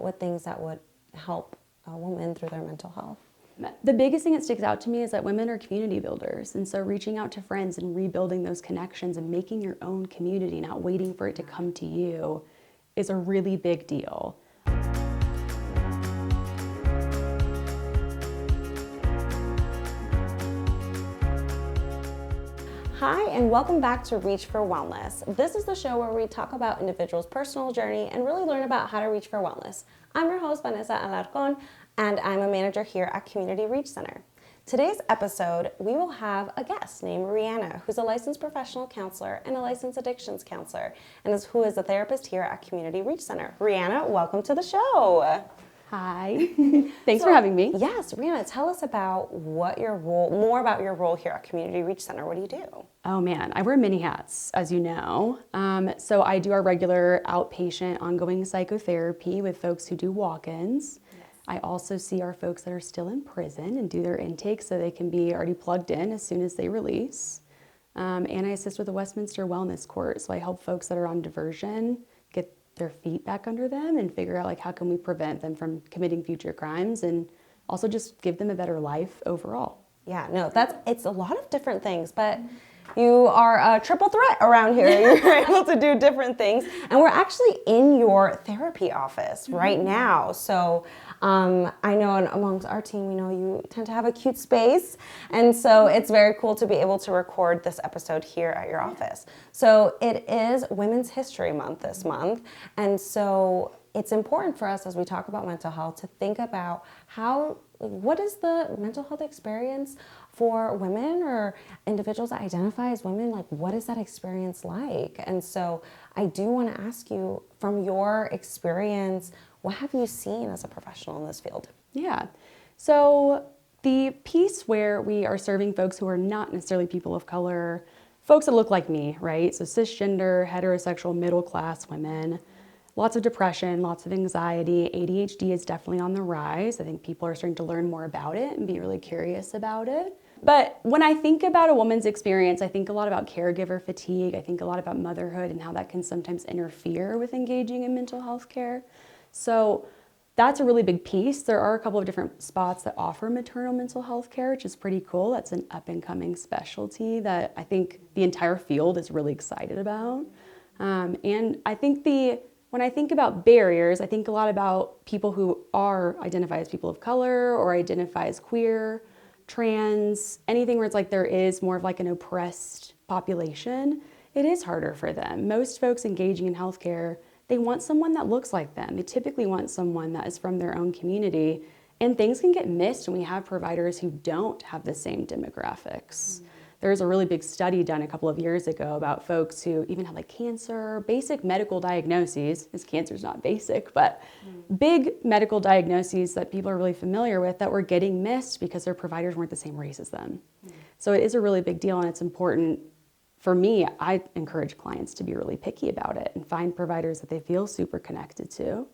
with things that would help a woman through their mental health? The biggest thing that sticks out to me is that women are community builders. And so reaching out to friends and rebuilding those connections and making your own community, not waiting for it to come to you, is a really big deal. Hi, and welcome back to Reach for Wellness. This is the show where we talk about individuals' personal journey and really learn about how to reach for wellness. I'm your host, Vanessa Alarcon, and I'm a manager here at Community Reach Center. Today's episode, we will have a guest named Rhiana, who's a licensed professional counselor and a licensed addictions counselor, and who is a therapist here at Community Reach Center. Rhiana, welcome to the show. Hi. Thanks for having me. Yes, Rhiana, tell us about more about your role here at Community Reach Center. What do you do? Oh man, I wear many hats, as you know. So I do our regular outpatient ongoing psychotherapy with folks who do walk-ins. Yes. I also see our folks that are still in prison and do their intake so they can be already plugged in as soon as they release. And I assist with the Westminster Wellness Court. So I help folks that are on diversion get their feet back under them and figure out how can we prevent them from committing future crimes and also just give them a better life overall. Yeah, no, it's a lot of different things, but you are a triple threat around here. You're able to do different things. And we're actually in your therapy office right now. So I know amongst our team, we know you tend to have a cute space. And so it's very cool to be able to record this episode here at your office. So it is Women's History Month this month. And so it's important for us as we talk about mental health to think about what is the mental health experience for women or individuals that identify as women? What is that experience like? And so I do want to ask you, from your experience, what have you seen as a professional in this field? Yeah. So the piece where we are serving folks who are not necessarily people of color, folks that look like me, right? So cisgender, heterosexual, middle class women. Lots of depression, lots of anxiety. ADHD is definitely on the rise. I think people are starting to learn more about it and be really curious about it. But when I think about a woman's experience, I think a lot about caregiver fatigue. I think a lot about motherhood and how that can sometimes interfere with engaging in mental health care. So that's a really big piece. There are a couple of different spots that offer maternal mental health care, which is pretty cool. That's an up and coming specialty that I think the entire field is really excited about. And I think when I think about barriers, I think a lot about people who identify as people of color or identify as queer, trans, anything where it's there is more of an oppressed population. It is harder for them. Most folks engaging in healthcare, they want someone that looks like them. They typically want someone that is from their own community, and things can get missed when we have providers who don't have the same demographics. There was a really big study done a couple of years ago about folks who even have cancer, basic medical diagnoses, because cancer is not basic, but big medical diagnoses that people are really familiar with that were getting missed because their providers weren't the same race as them. So it is a really big deal, and it's important. For me, I encourage clients to be really picky about it and find providers that they feel super connected to.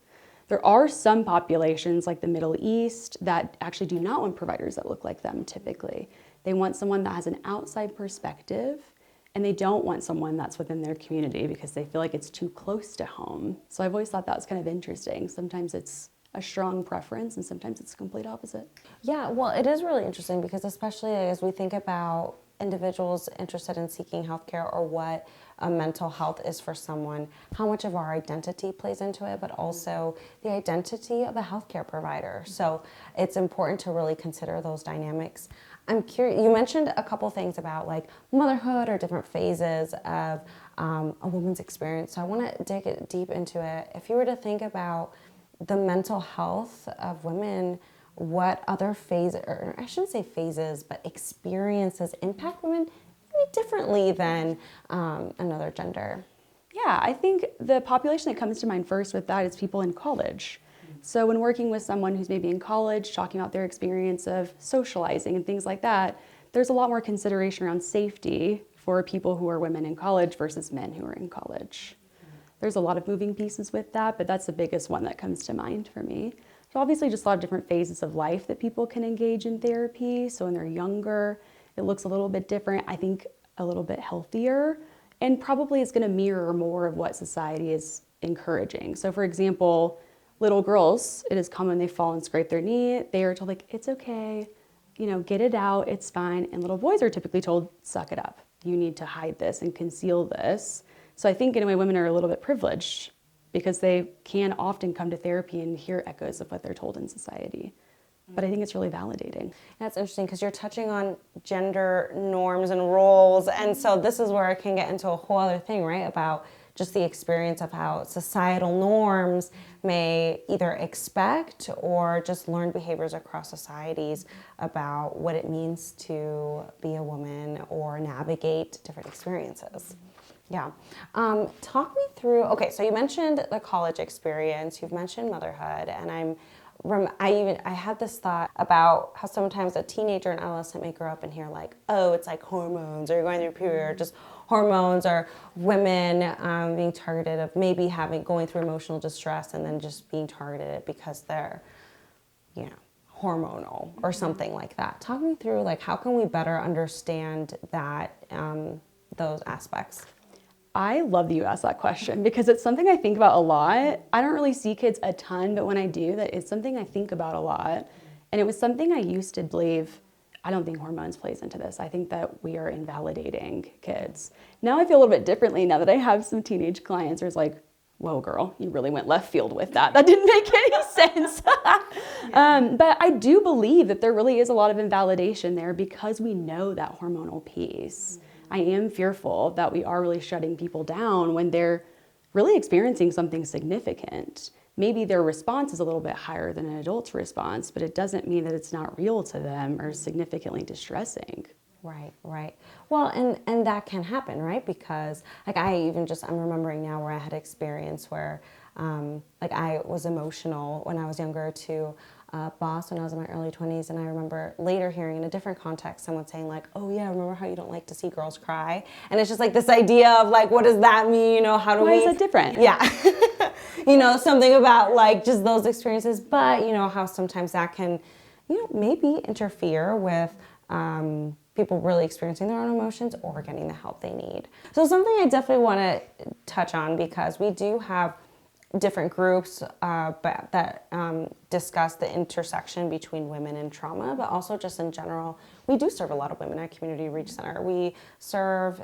There are some populations like the Middle East that actually do not want providers that look like them typically. They want someone that has an outside perspective, and they don't want someone that's within their community because they feel like it's too close to home. So I've always thought that was kind of interesting. Sometimes it's a strong preference, and sometimes it's the complete opposite. Yeah, well, it is really interesting because especially as we think about individuals interested in seeking healthcare or what mental health is for someone, how much of our identity plays into it, but also the identity of a healthcare provider. So it's important to really consider those dynamics. I'm curious, you mentioned a couple things about motherhood or different phases of a woman's experience. So I want to dig deep into it. If you were to think about the mental health of women, what other phases, or I shouldn't say phases, but experiences impact women maybe differently than another gender? Yeah, I think the population that comes to mind first with that is people in college. So when working with someone who's maybe in college, talking about their experience of socializing and things like that, there's a lot more consideration around safety for people who are women in college versus men who are in college. There's a lot of moving pieces with that, but that's the biggest one that comes to mind for me. So obviously just a lot of different phases of life that people can engage in therapy. So when they're younger, it looks a little bit different, I think a little bit healthier, and probably is going to mirror more of what society is encouraging. So for example, little girls, it is common they fall and scrape their knee. They are told like, it's okay, get it out, it's fine. And little boys are typically told, suck it up. You need to hide this and conceal this. So I think in a way women are a little bit privileged because they can often come to therapy and hear echoes of what they're told in society. But I think it's really validating. That's interesting because you're touching on gender norms and roles. And so this is where it can get into a whole other thing, right? About just the experience of how societal norms may either expect or just learned behaviors across societies about what it means to be a woman or navigate different experiences. Yeah. Talk me through, okay, so you mentioned the college experience, you've mentioned motherhood, and I had this thought about how sometimes a teenager and adolescent may grow up and hear like, oh, it's like hormones, or you're going through a period, or just hormones, or women being targeted of maybe going through emotional distress and then just being targeted because they're, hormonal or something like that. Talk me through like how can we better understand that those aspects? I love that you asked that question because it's something I think about a lot. I don't really see kids a ton, but when I do, that is something I think about a lot. And it was something I used to believe, I don't think hormones plays into this. I think that we are invalidating kids. Now I feel a little bit differently now that I have some teenage clients where it's like, whoa, girl, you really went left field with that. That didn't make any sense. But I do believe that there really is a lot of invalidation there because we know that hormonal piece. I am fearful that we are really shutting people down when they're really experiencing something significant. Maybe their response is a little bit higher than an adult's response, but it doesn't mean that it's not real to them or significantly distressing. Right, right. Well, and that can happen, right? Because like I'm remembering now where I had experience where like I was emotional when I was younger to a boss when I was in my early 20s, and I remember later hearing in a different context someone saying like, oh yeah, remember how you don't like to see girls cry? And it's just like this idea of like, what does that mean? How do Why is that different? Yeah. Something about like just those experiences, but how sometimes that can, maybe interfere with people really experiencing their own emotions or getting the help they need. So something I definitely want to touch on, because we do have different groups that discuss the intersection between women and trauma, but also just in general, we do serve a lot of women at Community Reach Center. We serve,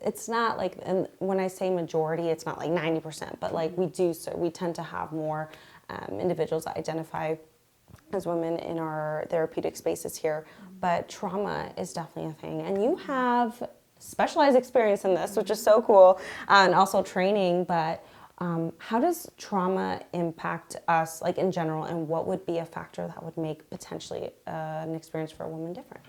it's not like, and when I say majority, it's not like 90%, but like we tend to have more individuals that identify as women in our therapeutic spaces here, but trauma is definitely a thing. And you have specialized experience in this, which is so cool, and also training, but how does trauma impact us, like in general, and what would be a factor that would make potentially an experience for a woman different?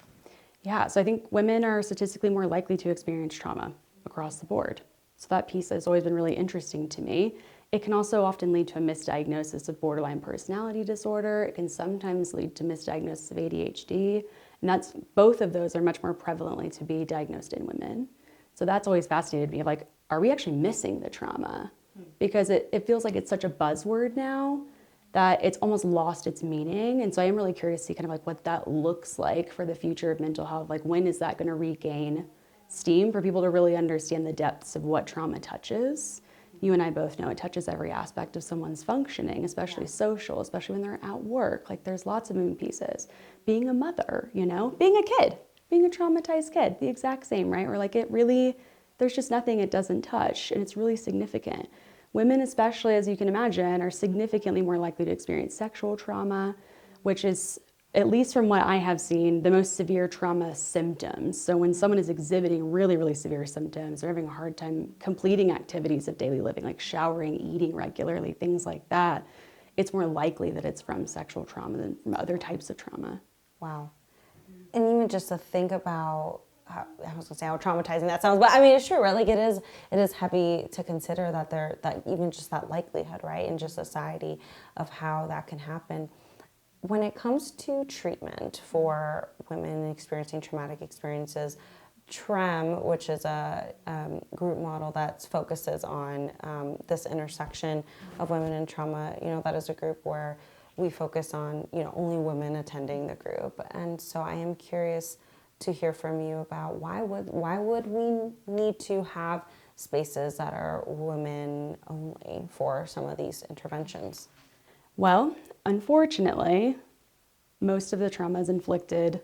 Yeah, so I think women are statistically more likely to experience trauma across the board. So that piece has always been really interesting to me. It can also often lead to a misdiagnosis of borderline personality disorder. It can sometimes lead to misdiagnosis of ADHD. And both of those are much more prevalently to be diagnosed in women. So that's always fascinated me, like, are we actually missing the trauma? Because it feels like it's such a buzzword now that it's almost lost its meaning. And so I am really curious to see kind of like what that looks like for the future of mental health. Like, when is that going to regain steam for people to really understand the depths of what trauma touches? You and I both know it touches every aspect of someone's functioning, especially social, especially when they're at work. Like, there's lots of moving pieces. Being a mother, being a kid, being a traumatized kid, the exact same, right? Or like there's just nothing it doesn't touch, and it's really significant. Women, especially, as you can imagine, are significantly more likely to experience sexual trauma, which is, at least from what I have seen, the most severe trauma symptoms. So when someone is exhibiting really, really severe symptoms, or having a hard time completing activities of daily living, like showering, eating regularly, things like that, it's more likely that it's from sexual trauma than from other types of trauma. Wow. And even just to think about, I was gonna say how traumatizing that sounds, but it's true, right? Like it is heavy to consider that even just that likelihood, right? In just society of how that can happen. When it comes to treatment for women experiencing traumatic experiences, TREM, which is a group model that focuses on this intersection of women and trauma, that is a group where we focus on, only women attending the group. And so I am curious to hear from you about why would we need to have spaces that are women only for some of these interventions? Well, unfortunately, most of the trauma is inflicted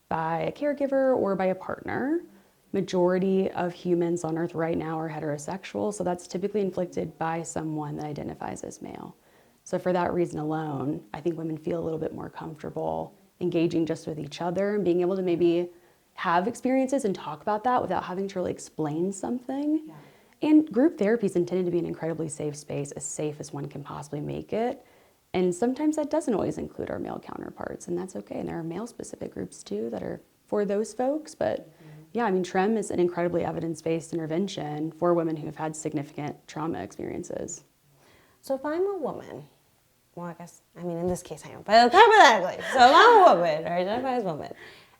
by a caregiver or by a partner. Majority of humans on Earth right now are heterosexual, so that's typically inflicted by someone that identifies as male. So for that reason alone, I think women feel a little bit more comfortable engaging just with each other and being able to maybe have experiences and talk about that without having to really explain something. Yeah. And group therapy is intended to be an incredibly safe space, as safe as one can possibly make it. And sometimes that doesn't always include our male counterparts, and that's okay. And there are male-specific groups too that are for those folks. But yeah, I mean, TREM is an incredibly evidence-based intervention for women who have had significant trauma experiences. So if I'm a woman, well, I guess, I mean, in this case I am, but hypothetically, so if I'm a woman, or identify as a woman,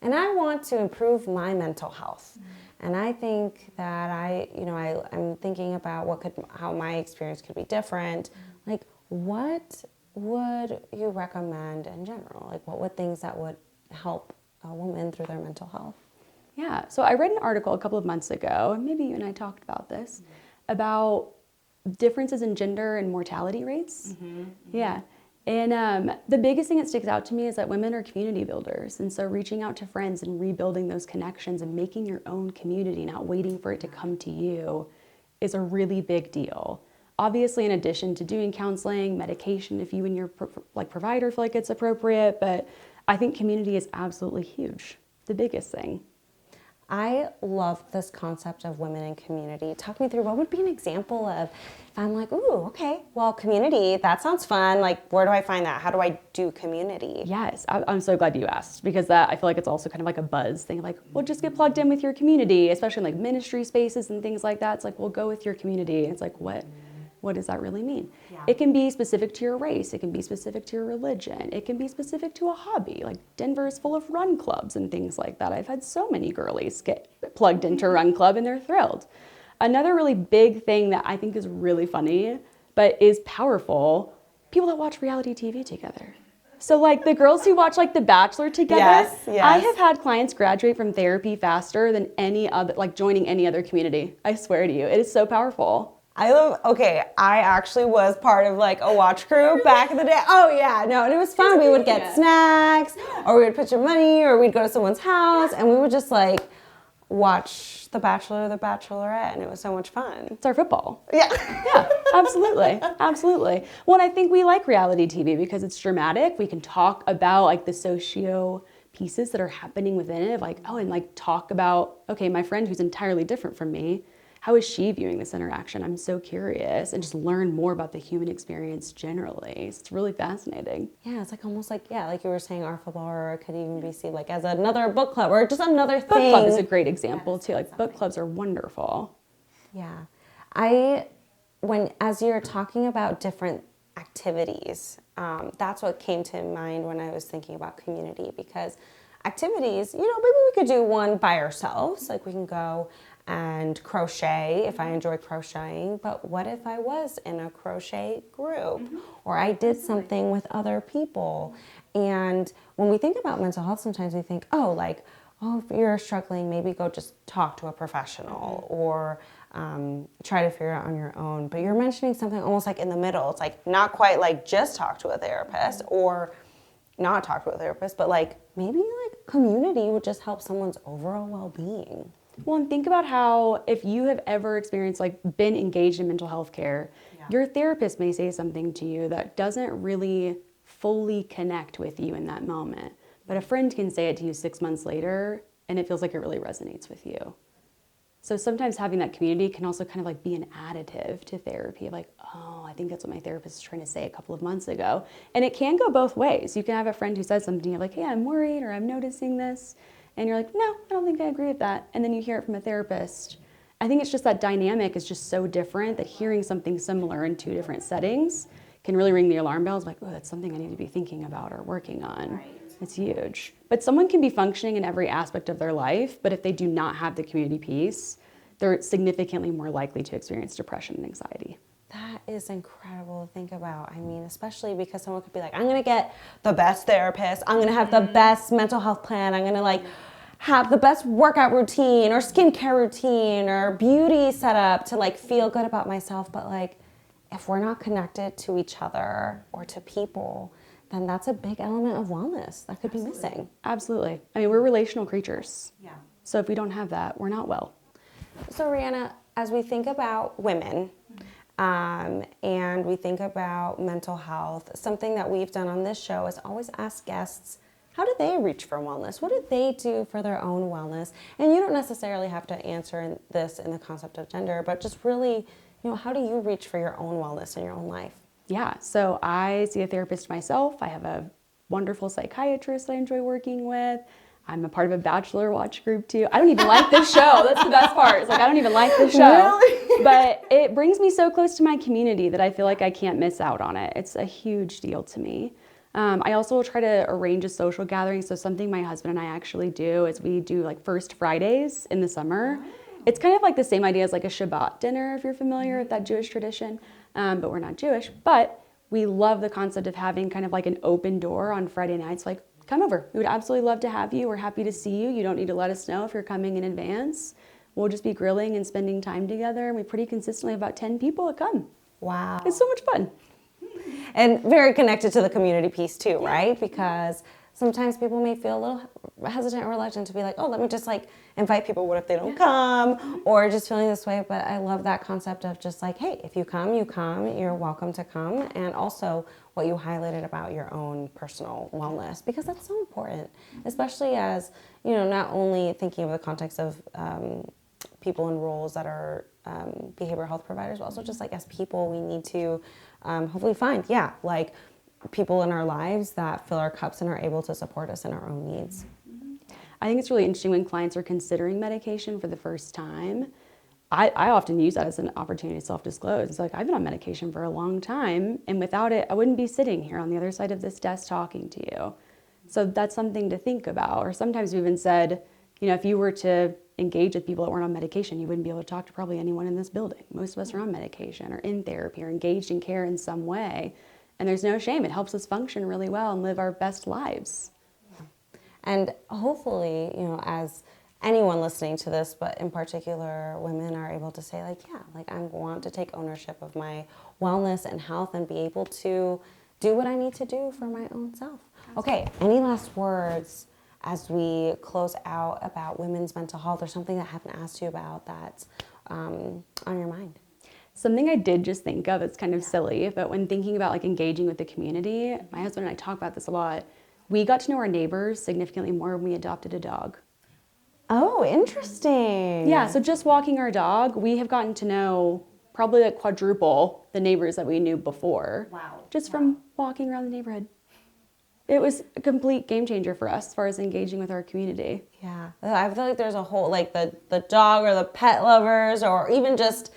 and I want to improve my mental health, and I think that I'm thinking about how my experience could be different. Like, what would you recommend in general? Like, what would things that would help a woman through their mental health? Yeah, so I read an article a couple of months ago, and maybe you and I talked about this, about differences in gender and mortality rates. Yeah. And the biggest thing that sticks out to me is that women are community builders. And so reaching out to friends and rebuilding those connections and making your own community, not waiting for it to come to you, is a really big deal. Obviously, in addition to doing counseling, medication, if you and your provider feel like it's appropriate, but I think community is absolutely huge, the biggest thing. I love this concept of women in community. Talk me through, what would be an example of, if I'm like, ooh, okay, well, community, that sounds fun. Like, where do I find that? How do I do community? Yes, I'm so glad you asked, because that, I feel like it's also kind of like a buzz thing, like, well, just get plugged in with your community, especially in like ministry spaces and things like that. It's like, well, go with your community. It's like, what does that really mean? Yeah. It can be specific to your race. It can be specific to your religion. It can be specific to a hobby. Like Denver is full of run clubs and things like that. I've had so many girlies get plugged into a run club and they're thrilled. Another really big thing that I think is really funny, but is powerful, people that watch reality TV together. So like the girls who watch like The Bachelor together, yes. I have had clients graduate from therapy faster than any other, like joining any other community. I swear to you, it is so powerful. I actually was part of like a watch crew back in the day. Oh yeah, no, and it was fun. We would get snacks, or we would put your money, or we'd go to someone's house, and we would just like watch The Bachelor or The Bachelorette, and it was so much fun. It's our football. Yeah. Yeah, absolutely, absolutely. Well, and I think we like reality TV because it's dramatic. We can talk about like the socio pieces that are happening within it, like, oh, and like talk about, okay, my friend who's entirely different from me, how is she viewing this interaction? I'm so curious, and just learn more about the human experience generally. It's really fascinating. Yeah, it's like almost like, yeah, like you were saying, our football, or it could even be seen like as another book club or just another thing. Book club is a great example too. Like book clubs are wonderful. Yeah. As you're talking about different activities, that's what came to mind when I was thinking about community, because activities, maybe we could do one by ourselves, like we can go and crochet if I enjoy crocheting, but what if I was in a crochet group or I did something with other people? And when we think about mental health, sometimes we think, if you're struggling, maybe go just talk to a professional or try to figure it out on your own. But you're mentioning something almost like in the middle. It's like not quite like just talk to a therapist or not talk to a therapist, but like maybe like community would just help someone's overall well-being. Well, and think about how if you have ever experienced, like been engaged in mental health care, your therapist may say something to you that doesn't really fully connect with you in that moment. But a friend can say it to you 6 months later, and it feels like it really resonates with you. So sometimes having that community can also kind of like be an additive to therapy. Like, oh, I think that's what my therapist was trying to say a couple of months ago. And it can go both ways. You can have a friend who says something, you're like, hey, I'm worried, or I'm noticing this. And you're like, no, I don't think I agree with that. And then you hear it from a therapist. I think it's just that dynamic is just so different that hearing something similar in two different settings can really ring the alarm bells. Like, oh, that's something I need to be thinking about or working on. Right. It's huge. But someone can be functioning in every aspect of their life, but if they do not have the community piece, they're significantly more likely to experience depression and anxiety. That is incredible to think about. I mean, especially because someone could be like, I'm going to get the best therapist. I'm going to have the best mental health plan. I'm going to like have the best workout routine or skincare routine or beauty setup to like feel good about myself. But like, if we're not connected to each other or to people, then that's a big element of wellness that could be missing. Absolutely. I mean, we're relational creatures. Yeah. So if we don't have that, we're not well. So Rhiana, as we think about women and we think about mental health, something that we've done on this show is always ask guests, how do they reach for wellness? What do they do for their own wellness? And you don't necessarily have to answer this in the concept of gender, but just really, how do you reach for your own wellness in your own life? Yeah, so I see a therapist myself. I have a wonderful psychiatrist I enjoy working with. I'm a part of a Bachelor Watch group too. I don't even like this show. That's the best part. It's like, I don't even like this show. Really? But it brings me so close to my community that I feel like I can't miss out on it. It's a huge deal to me. I also will try to arrange a social gathering. So something my husband and I actually do is we do like First Fridays in the summer. It's kind of like the same idea as like a Shabbat dinner, if you're familiar with that Jewish tradition. But we're not Jewish. But we love the concept of having kind of like an open door on Friday nights. Like, come over. We would absolutely love to have you. We're happy to see you. You don't need to let us know if you're coming in advance. We'll just be grilling and spending time together. And we pretty consistently have about 10 people that come. Wow. It's so much fun. And very connected to the community piece too, right? Because sometimes people may feel a little hesitant or reluctant to be like, oh, let me just like invite people. What if they don't come? Or just feeling this way. But I love that concept of just like, hey, if you come, you come. You're welcome to come. And also what you highlighted about your own personal wellness, because that's so important, especially as, not only thinking of the context of people in roles that are behavioral health providers, but also just like as people, we need to hopefully find, like people in our lives that fill our cups and are able to support us in our own needs. I think it's really interesting when clients are considering medication for the first time. I often use that as an opportunity to self-disclose. It's like, I've been on medication for a long time, and without it, I wouldn't be sitting here on the other side of this desk talking to you. So that's something to think about. Or sometimes we even said, if you were to engage with people that weren't on medication, you wouldn't be able to talk to probably anyone in this building. Most of us are on medication or in therapy or engaged in care in some way. And there's no shame. It helps us function really well and live our best lives. And hopefully, as anyone listening to this, but in particular, women are able to say I want to take ownership of my wellness and health and be able to do what I need to do for my own self. Okay, any last words as we close out about women's mental health or something that I haven't asked you about that's on your mind? Something I did just think of, it's kind of silly, but when thinking about like engaging with the community, my husband and I talk about this a lot. We got to know our neighbors significantly more when we adopted a dog. Oh, interesting. Yeah, so just walking our dog, we have gotten to know probably like quadruple the neighbors that we knew before. Wow. Just from walking around the neighborhood. It was a complete game changer for us as far as engaging with our community. Yeah, I feel like there's a whole, like the dog or the pet lovers, or even just,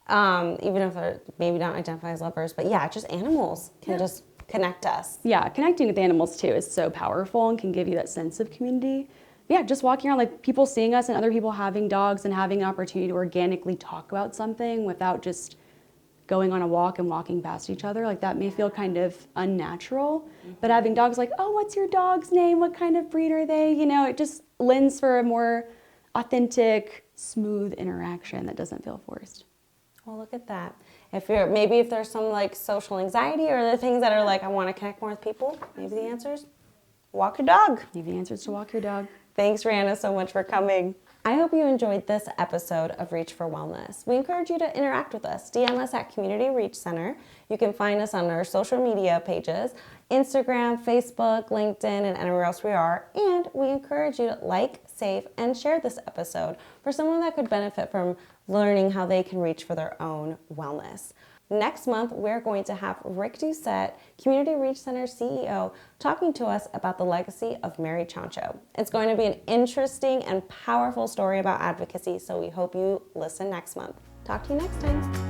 even if they're maybe not identify as lovers, but just animals can just connect us. Yeah, connecting with animals too is so powerful and can give you that sense of community. Yeah, just walking around, like people seeing us and other people having dogs and having an opportunity to organically talk about something without just going on a walk and walking past each other, like that may feel kind of unnatural. But having dogs like, oh, what's your dog's name? What kind of breed are they? It just lends for a more authentic, smooth interaction that doesn't feel forced. Well, look at that. If there's some like social anxiety or the things that are like, I want to connect more with people, maybe the answer is walk your dog. Maybe the answer is to walk your dog. Thanks, Rhiana, so much for coming. I hope you enjoyed this episode of Reach for Wellness. We encourage you to interact with us. DM us at Community Reach Center. You can find us on our social media pages, Instagram, Facebook, LinkedIn, and anywhere else we are. And we encourage you to like, save, and share this episode for someone that could benefit from learning how they can reach for their own wellness. Next month, we're going to have Rick Doucette, Community Reach Center CEO, talking to us about the legacy of Mary Chancho. It's going to be an interesting and powerful story about advocacy, so we hope you listen next month. Talk to you next time.